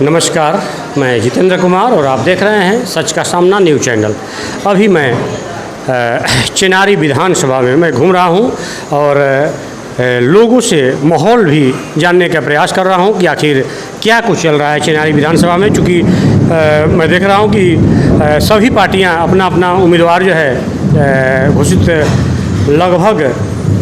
नमस्कार, मैं जितेंद्र कुमार और आप देख रहे हैं सच का सामना न्यूज़ चैनल। अभी मैं चिनारी विधानसभा में मैं घूम रहा हूं और लोगों से माहौल भी जानने का प्रयास कर रहा हूं कि आखिर क्या कुछ चल रहा है चिनारी विधानसभा में। चूँकि मैं देख रहा हूं कि सभी पार्टियां अपना अपना उम्मीदवार जो है घोषित लगभग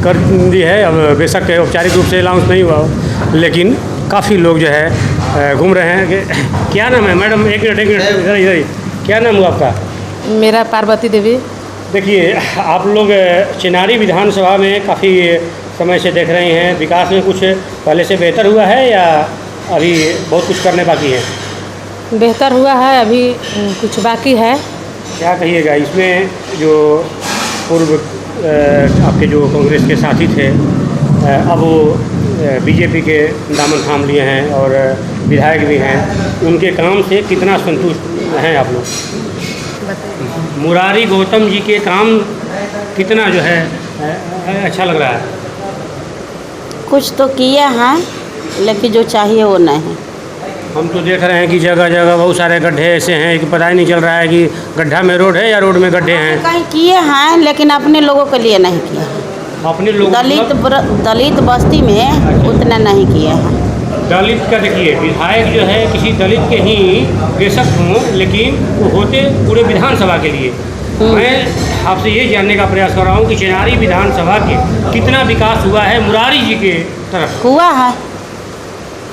कर दी है। अब बेशक औपचारिक रूप से अनाउंस नहीं हुआ, लेकिन काफ़ी लोग जो है घूम रहे हैं। कि क्या नाम है मैडम? एक मिनट इधर इधर क्या नाम हुआ आपका? मेरा पार्वती देवी। देखिए, आप लोग चिनारी विधानसभा में काफ़ी समय से देख रहे हैं, विकास में कुछ पहले से बेहतर हुआ है या अभी बहुत कुछ करने बाकी है? बेहतर हुआ है, अभी कुछ बाकी है। क्या कहिएगा इसमें? जो पूर्व आपके जो कांग्रेस के साथी थे अब वो बीजेपी के दामन थाम लिए हैं और विधायक भी हैं, उनके काम से कितना संतुष्ट हैं आप लोग? मुरारी गौतम जी के काम कितना जो है अच्छा लग रहा है? कुछ तो किए हैं, लेकिन जो चाहिए वो नहीं। हम तो देख रहे हैं कि जगह जगह बहुत सारे गड्ढे ऐसे हैं कि पता ही नहीं चल रहा है कि गड्ढा में रोड है या रोड में गड्ढे हैं। कहीं किए हैं, लेकिन अपने लोगों के लिए नहीं किए हैं। अपने लोग दलित बस्ती में उतना नहीं किए हैं। दलित का देखिए, विधायक जो है किसी दलित के ही बेशक हों, लेकिन वो होते पूरे विधानसभा के लिए। मैं आपसे ये जानने का प्रयास कर रहा हूँ कि चिनारी विधानसभा के कितना विकास हुआ है मुरारी जी के तरफ?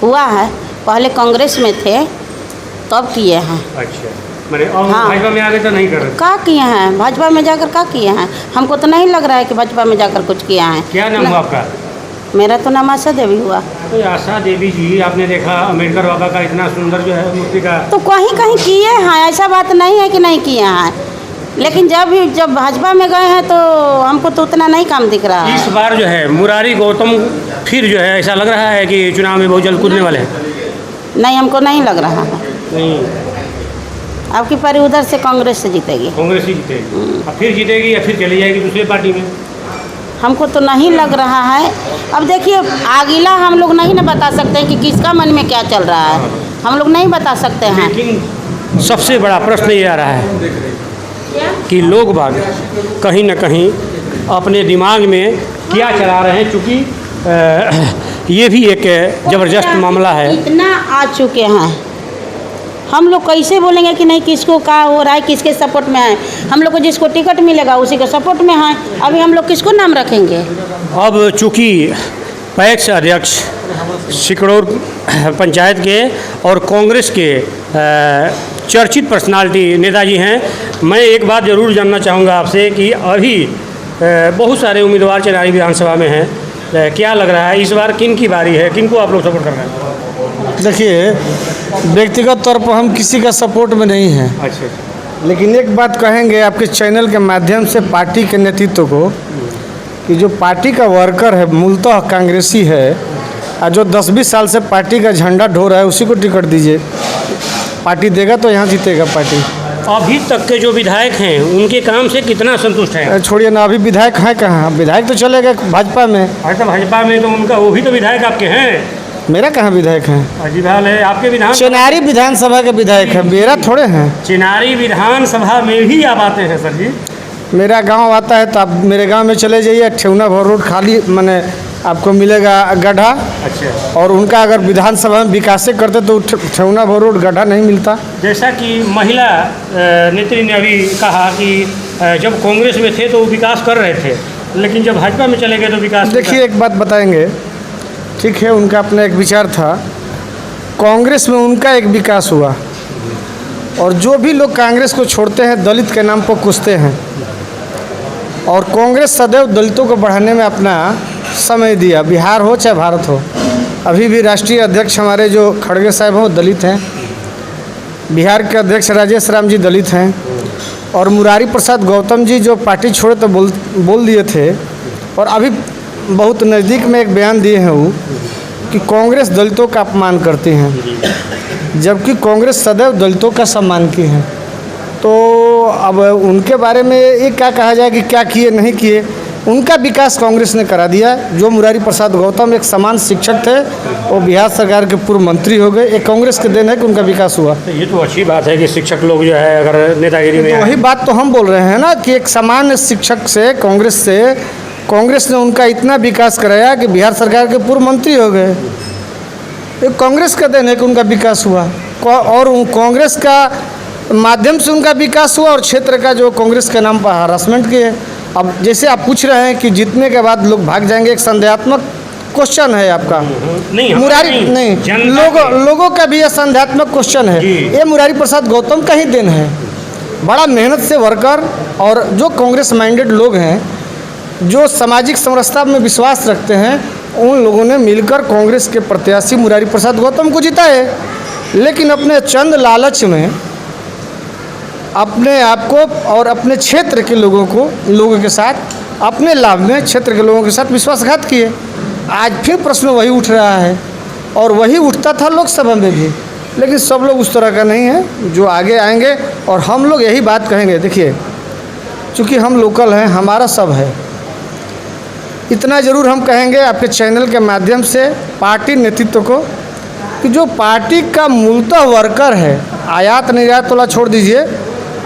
हुआ है। पहले कांग्रेस में थे तब किए हैं। अच्छा, मैंने अब हाँ। भाजपा में आगे तो नहीं कर रहे? क्या किए हैं? भाजपा में जाकर क्या किए हैं? हमको तो नहीं लग रहा है कि भाजपा में जाकर कुछ किया है। क्या नाम हुआ आपका? मेरा तो नाम आशा देवी हुआ। तो आशा देवी जी, आपने देखा अम्बेडकर बाबा का इतना सुंदर जो है मूर्ति का, तो कहीं कहीं किए हैं, ऐसा बात नहीं है कि नहीं किए हैं, लेकिन जब भाजपा में गए हैं तो हमको तो उतना नहीं काम दिख रहा है। इस बार जो है मुरारी गौतम फिर जो है ऐसा लग रहा है कि चुनाव में बहुत जल्द कूदने वाले हैं? नहीं, हमको नहीं लग रहा है। नहीं, आपकी पारी उधर से कांग्रेस से जीतेगी। कांग्रेस ही जीतेगी। अब फिर जीतेगी या फिर चली जाएगी दूसरी पार्टी में? हमको तो नहीं लग रहा है। अब देखिए, आगिला हम लोग नहीं ना बता सकते हैं कि किसका मन में क्या चल रहा है, हम लोग नहीं बता सकते हैं। लेकिन सबसे बड़ा प्रश्न ये आ रहा है कि लोग बाग कहीं ना कहीं अपने दिमाग में क्या चला रहे हैं, चूँकि ये भी एक ज़बरदस्त मामला है। इतना आ चुके हैं, हम लोग कैसे बोलेंगे कि नहीं किसको क्या हो रहा है, किसके सपोर्ट में है। हम लोग को जिसको टिकट मिलेगा उसी के सपोर्ट में है। अभी हम लोग किसको नाम रखेंगे? अब चूँकि पैक्स अध्यक्ष सिकड़ोर पंचायत के और कांग्रेस के चर्चित पर्सनालिटी नेताजी हैं, मैं एक बात ज़रूर जानना चाहूँगा आपसे कि अभी बहुत सारे उम्मीदवार चिनारी विधानसभा में हैं। क्या लग रहा है इस बार किन की बारी है, किन को आप लोग सपोर्ट कर रहे हैं? देखिए, व्यक्तिगत तौर पर हम किसी का सपोर्ट में नहीं हैं। अच्छा, लेकिन एक बात कहेंगे आपके चैनल के माध्यम से पार्टी के नेतृत्व को कि जो पार्टी का वर्कर है मूलतः कांग्रेसी है और जो 10-20 साल से पार्टी का झंडा ढो रहा है उसी को टिकट दीजिए। पार्टी देगा तो यहाँ जीतेगा पार्टी। अभी तक के जो विधायक हैं उनके काम से कितना संतुष्ट हैं? छोड़िए ना, अभी विधायक हैं कहाँ? विधायक तो चले गए भाजपा में। अच्छा, भाजपा में तो उनका वो भी तो विधायक आपके हैं। मेरा कहाँ विधायक हैं? अजीब हाल है आपके विधान। चिनारी विधानसभा के विधायक हैं, मेरा थोड़े हैं। चिनारी विधानसभा में भी आप आते हैं सर जी? मेरा गांव आता है तो आप मेरे गांव में चले जाइए, ठेवना भर रोड खाली मैंने आपको मिलेगा गड्ढा। अच्छा, और उनका अगर विधानसभा में विकास करते तो ठेवना भर रोड गड्ढा नहीं मिलता। जैसा कि महिला नेत्री ने अभी कहा कि जब कांग्रेस में थे तो वो विकास कर रहे थे, लेकिन जब भाजपा में चले गए तो विकास। देखिए, एक बात बताएंगे, ठीक है, उनका अपना एक विचार था। कांग्रेस में उनका एक विकास हुआ और जो भी लोग कांग्रेस को छोड़ते हैं दलित के नाम पर कुछते हैं, और कांग्रेस सदैव दलितों को बढ़ाने में अपना समय दिया। बिहार हो चाहे भारत हो, अभी भी राष्ट्रीय अध्यक्ष हमारे जो खड़गे साहब हैं वो दलित हैं। बिहार के अध्यक्ष राजेश राम जी दलित हैं। और मुरारी प्रसाद गौतम जी जो पार्टी छोड़े तो बोल दिए थे, और अभी बहुत नज़दीक में एक बयान दिए हैं वो कि कांग्रेस दलितों का अपमान करती हैं, जबकि कांग्रेस सदैव दलितों का सम्मान की है। तो अब उनके बारे में ये क्या कहा जाए कि क्या किए नहीं किए, उनका विकास कांग्रेस ने करा दिया। जो मुरारी प्रसाद गौतम एक समान शिक्षक थे, वो बिहार सरकार के पूर्व मंत्री हो गए। एक कांग्रेस के देन है कि उनका विकास हुआ। तो ये तो अच्छी बात है कि शिक्षक लोग जो है अगर नेतागिरी में तो वही बात तो हम बोल रहे हैं ना कि एक सामान्य शिक्षक से कांग्रेस ने उनका इतना विकास कराया कि बिहार सरकार के पूर्व मंत्री हो गए। एक कांग्रेस का देन है कि उनका विकास हुआ, और कांग्रेस का माध्यम से उनका विकास हुआ, और क्षेत्र का जो कांग्रेस के नाम पर हरासमेंट किए। अब जैसे आप पूछ रहे हैं कि जीतने के बाद लोग भाग जाएंगे, एक संदेहात्मक क्वेश्चन है आपका। नहीं, मुरारी नहीं, लोगों का भी यह संदेहात्मक क्वेश्चन है। ये मुरारी प्रसाद गौतम का ही देन है। बड़ा मेहनत से वर्कर और जो कांग्रेस माइंडेड लोग हैं, जो सामाजिक समरसता में विश्वास रखते हैं, उन लोगों ने मिलकर कांग्रेस के प्रत्याशी मुरारी प्रसाद गौतम को जिताए। लेकिन अपने चंद लालच में अपने आप को और अपने क्षेत्र के लोगों के साथ, अपने लाभ में क्षेत्र के लोगों के साथ विश्वासघात किए। आज फिर प्रश्न वही उठ रहा है, और वही उठता था लोकसभा में भी। लेकिन सब लोग उस तरह का नहीं है जो आगे आएंगे, और हम लोग यही बात कहेंगे। देखिए, चूँकि हम लोकल हैं, हमारा सब है, इतना ज़रूर हम कहेंगे आपके चैनल के माध्यम से पार्टी नेतृत्व को कि जो पार्टी का मूलतः वर्कर है, आयात निर्यात वाला छोड़ दीजिए,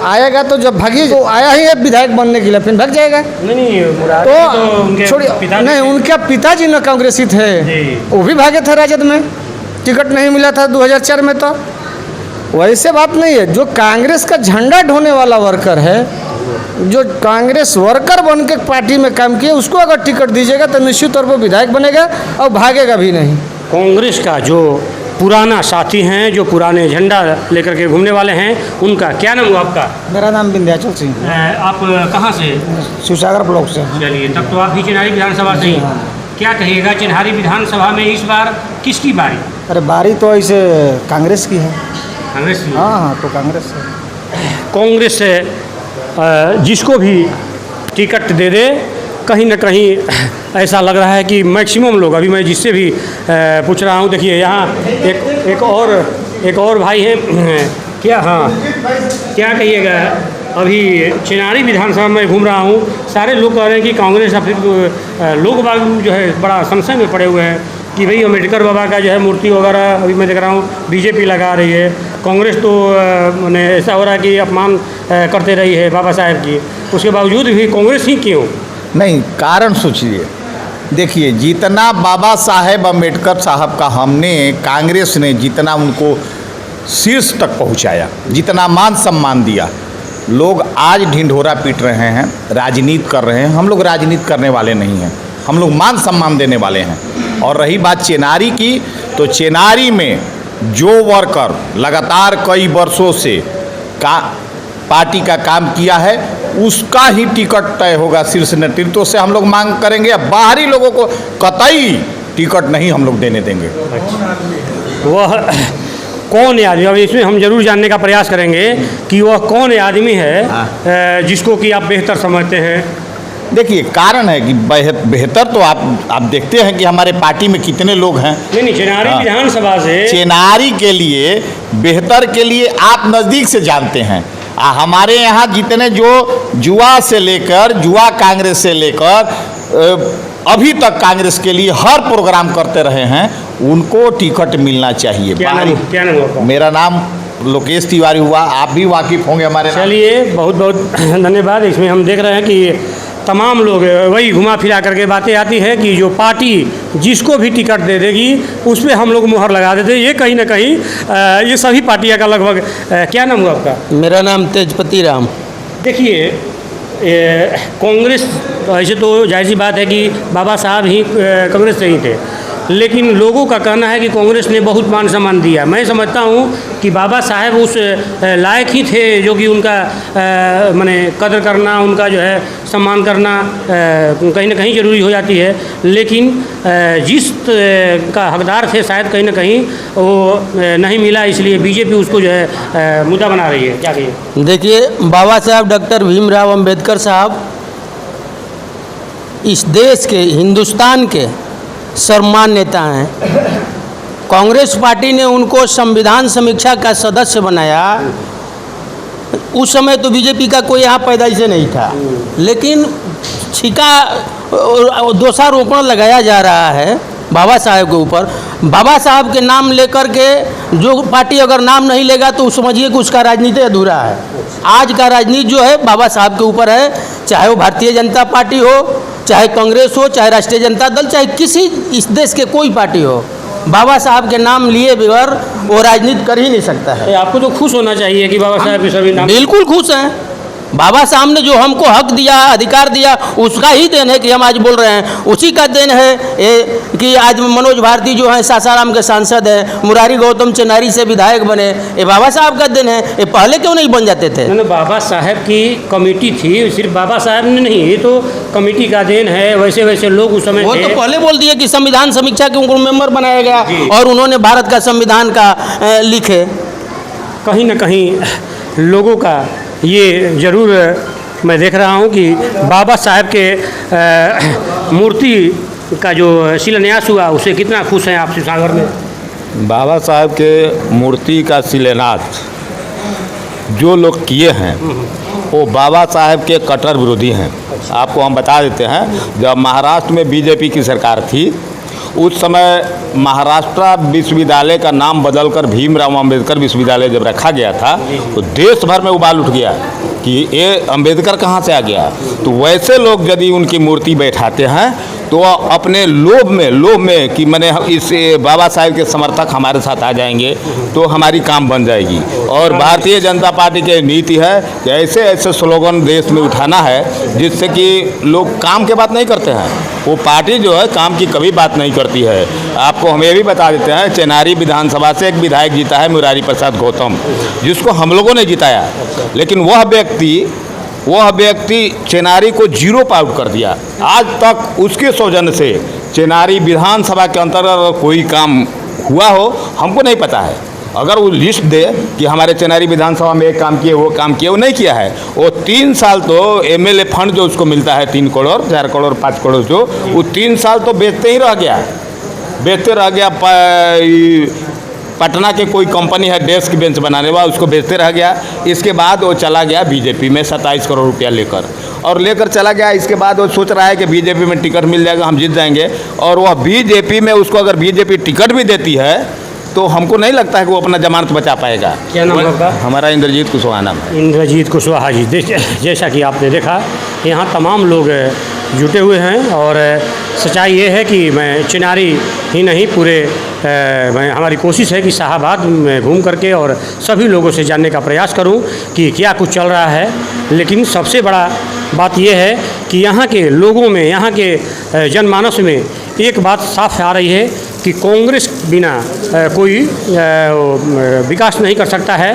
आएगा तो जब भागी, तो आया ही है विधायक बनने के लिए, फिर भाग जाएगा। नहीं, तो छोड़िए, नहीं, उनके पिताजी न कांग्रेसी थे, वो भी भागे थे राजद में, टिकट नहीं मिला था 2004 में। तो वैसे बात नहीं है। जो कांग्रेस का झंडा ढोने वाला वर्कर है, जो कांग्रेस वर्कर बन के पार्टी में काम किए, उसको अगर टिकट दीजिएगा तो निश्चित तौर पर विधायक बनेगा और भागेगा भी नहीं। कांग्रेस का जो पुराना साथी हैं, जो पुराने झंडा लेकर के घूमने वाले हैं, उनका क्या नाम हुआ आपका? मेरा नाम विंध्याचल सिंह। आप कहाँ से? शिवसागर ब्लॉक से। चलिए, तब तो आप भी चिन्हारी विधानसभा से ही। क्या कहिएगा, चिन्हारी विधानसभा में इस बार किसकी बारी? अरे बारी तो ऐसे कांग्रेस की है। कांग्रेस की? हाँ, तो कांग्रेस कांग्रेस से जिसको भी टिकट दे दे, कहीं ना कहीं ऐसा लग रहा है कि मैक्सिमम लोग, अभी मैं जिससे भी पूछ रहा हूँ, देखिए यहाँ एक और भाई हैं, क्या, हाँ, क्या कहिएगा, अभी चिन्हारी विधानसभा में घूम रहा हूँ, सारे लोग कह रहे हैं कि कांग्रेस, फिर लोग बाग जो है बड़ा संशय में पड़े हुए हैं कि भाई अम्बेडकर बाबा का जो है मूर्ति वगैरह अभी मैं देख रहा हूँ बीजेपी लगा रही है, कांग्रेस तो मैंने ऐसा हो रहा है कि अपमान करते रही है बाबा साहेब की, उसके बावजूद भी कांग्रेस ही क्यों? नहीं, कारण सोचिए। देखिए, जितना बाबा साहेब अम्बेडकर साहब का हमने, कांग्रेस ने जितना उनको शीर्ष तक पहुंचाया, जितना मान सम्मान दिया, लोग आज ढिंढोरा पीट रहे हैं, राजनीति कर रहे हैं। हम लोग राजनीति करने वाले नहीं हैं, हम लोग मान सम्मान देने वाले हैं। और रही बात चेनारी की, तो चेनारी में जो वर्कर लगातार कई वर्षों से पार्टी का काम किया है, उसका ही टिकट तय होगा शीर्ष नेतृत्व से। हम लोग मांग करेंगे, अब बाहरी लोगों को कतई टिकट नहीं हम लोग देने देंगे। वह कौन है आदमी? अब इसमें हम जरूर जानने का प्रयास करेंगे कि वह कौन आदमी है जिसको कि आप बेहतर समझते हैं। देखिए, कारण है कि बेहतर तो आप देखते हैं कि हमारे पार्टी में कितने लोग हैं। नहीं, चिन्हारी विधानसभा से चिन्हारी के लिए, बेहतर के लिए आप नज़दीक से जानते हैं। हमारे यहाँ जितने जो जुआ से लेकर, जुआ कांग्रेस से लेकर अभी तक कांग्रेस के लिए हर प्रोग्राम करते रहे हैं, उनको टिकट मिलना चाहिए। क्या नाम हुआ? मेरा नाम लोकेश तिवारी हुआ, आप भी वाकिफ़ होंगे हमारे। चलिए, बहुत बहुत धन्यवाद। इसमें हम देख रहे हैं कि तमाम लोग वही घुमा फिरा करके बातें आती है कि जो पार्टी जिसको भी टिकट दे देगी उस पर हम लोग मुहर लगा देते। ये कहीं ना कहीं ये सभी पार्टियां का लगभग। क्या नाम हुआ आपका? मेरा नाम तेजपति राम। देखिए, कांग्रेस, ऐसे तो जाहिर सी बात है कि बाबा साहब ही कांग्रेस से ही थे, लेकिन लोगों का कहना है कि कांग्रेस ने बहुत मान सम्मान दिया। मैं समझता हूँ कि बाबा साहेब उस लायक ही थे जो कि उनका माने कदर करना, उनका जो है सम्मान करना कहीं ना कहीं ज़रूरी हो जाती है। लेकिन जिस का हकदार थे शायद कहीं ना कहीं वो नहीं मिला, इसलिए बीजेपी उसको जो है मुद्दा बना रही है। क्या कहिए? देखिए, बाबा साहब डॉक्टर भीमराव अंबेडकर साहब इस देश के, हिंदुस्तान के सर्वमान्य नेता हैं। कांग्रेस पार्टी ने उनको संविधान समीक्षा का सदस्य बनाया, उस समय तो बीजेपी का कोई यहाँ पैदाइश नहीं था, लेकिन छिका दोषारोपण लगाया जा रहा है बाबा साहब के ऊपर। बाबा साहब के नाम लेकर के जो पार्टी अगर नाम नहीं लेगा तो समझिए कि उसका राजनीति अधूरा है। आज का राजनीति जो है बाबा साहब के ऊपर है, चाहे वो भारतीय जनता पार्टी हो, चाहे कांग्रेस हो, चाहे राष्ट्रीय जनता दल, चाहे किसी इस देश के कोई पार्टी हो, बाबा साहब के नाम लिए बगैर वो राजनीति कर ही नहीं सकता है। आपको तो खुश होना चाहिए कि बाबा साहब के सभी नाम। बिल्कुल खुश हैं। बाबा साहब ने जो हमको हक दिया, अधिकार दिया, उसका ही देन है कि हम आज बोल रहे हैं। उसी का देन है कि आज मनोज भारती जो है सासाराम के सांसद हैं, मुरारी गौतम चेनारी से विधायक बने, ये बाबा साहब का देन है। ये पहले क्यों नहीं बन जाते थे? बाबा साहब की कमेटी थी, सिर्फ बाबा साहब ने नहीं, ये तो कमेटी का देन है। वैसे वैसे लोग उस समय वो थे। तो पहले बोल दिए कि संविधान समीक्षा के उनको मेंबर बनाया गया और उन्होंने भारत का संविधान का लिखे। कहीं न कहीं लोगों का ये ज़रूर मैं देख रहा हूँ कि बाबा साहब के मूर्ति का जो शिलान्यास हुआ उससे कितना खुश हैं आप शिवसागर में? बाबा साहब के मूर्ति का शिलान्यास जो लोग किए हैं वो बाबा साहब के कट्टर विरोधी हैं। आपको हम बता देते हैं, जब महाराष्ट्र में बीजेपी की सरकार थी उस समय महाराष्ट्र विश्वविद्यालय का नाम बदलकर भीमराव अंबेडकर विश्वविद्यालय जब रखा गया था तो देश भर में उबाल उठ गया कि ये अंबेडकर कहाँ से आ गया। तो वैसे लोग यदि उनकी मूर्ति बैठाते हैं तो अपने लोभ में कि मैंने इस बाबा साहब के समर्थक हमारे साथ आ जाएंगे तो हमारी काम बन जाएगी। और भारतीय जनता पार्टी की नीति है कि ऐसे ऐसे स्लोगन देश में उठाना है जिससे कि लोग काम की बात नहीं करते हैं। वो पार्टी जो है काम की कभी बात नहीं करती है। आपको हम ये भी बता देते हैं, चेनारी विधानसभा से एक विधायक जीता है मुरारी प्रसाद गौतम, जिसको हम लोगों ने जिताया, लेकिन वह व्यक्ति चेनारी को जीरो आउट कर दिया। आज तक उसके सौजन्य से चेनारी विधानसभा के अंतर्गत कोई काम हुआ हो हमको नहीं पता है। अगर वो लिस्ट दे कि हमारे चेनारी विधानसभा में एक काम किए, वो काम किए, वो नहीं किया है। वो 3 साल तो एमएलए फंड जो उसको मिलता है 3 करोड़ 4 करोड़ 5 करोड़ जो, वो 3 साल तो बेचते ही रह गया। पटना के कोई कंपनी है डेस्क बेंच बनाने वाला, उसको बेचते रह गया। इसके बाद वो चला गया बीजेपी में 27 करोड़ रुपया लेकर चला गया। इसके बाद वो सोच रहा है कि बीजेपी में टिकट मिल जाएगा, हम जीत जाएंगे। और वह बीजेपी में उसको अगर बीजेपी टिकट भी देती है तो हमको नहीं लगता है कि वो अपना जमानत बचा पाएगा। क्या नाम होगा? हमारा इंद्रजीत कुशवाहा नाम है। इंद्रजीत कुशवाहा जी, जैसा कि आपने देखा यहाँ तमाम लोग जुटे हुए हैं और सच्चाई ये है कि मैं चिनारी ही नहीं पूरे हमारी कोशिश है कि शाहाबाद में घूम करके और सभी लोगों से जानने का प्रयास करूं कि क्या कुछ चल रहा है। लेकिन सबसे बड़ा बात यह है कि यहाँ के लोगों में, यहाँ के जनमानस में एक बात साफ आ रही है कि कांग्रेस बिना कोई विकास नहीं कर सकता है।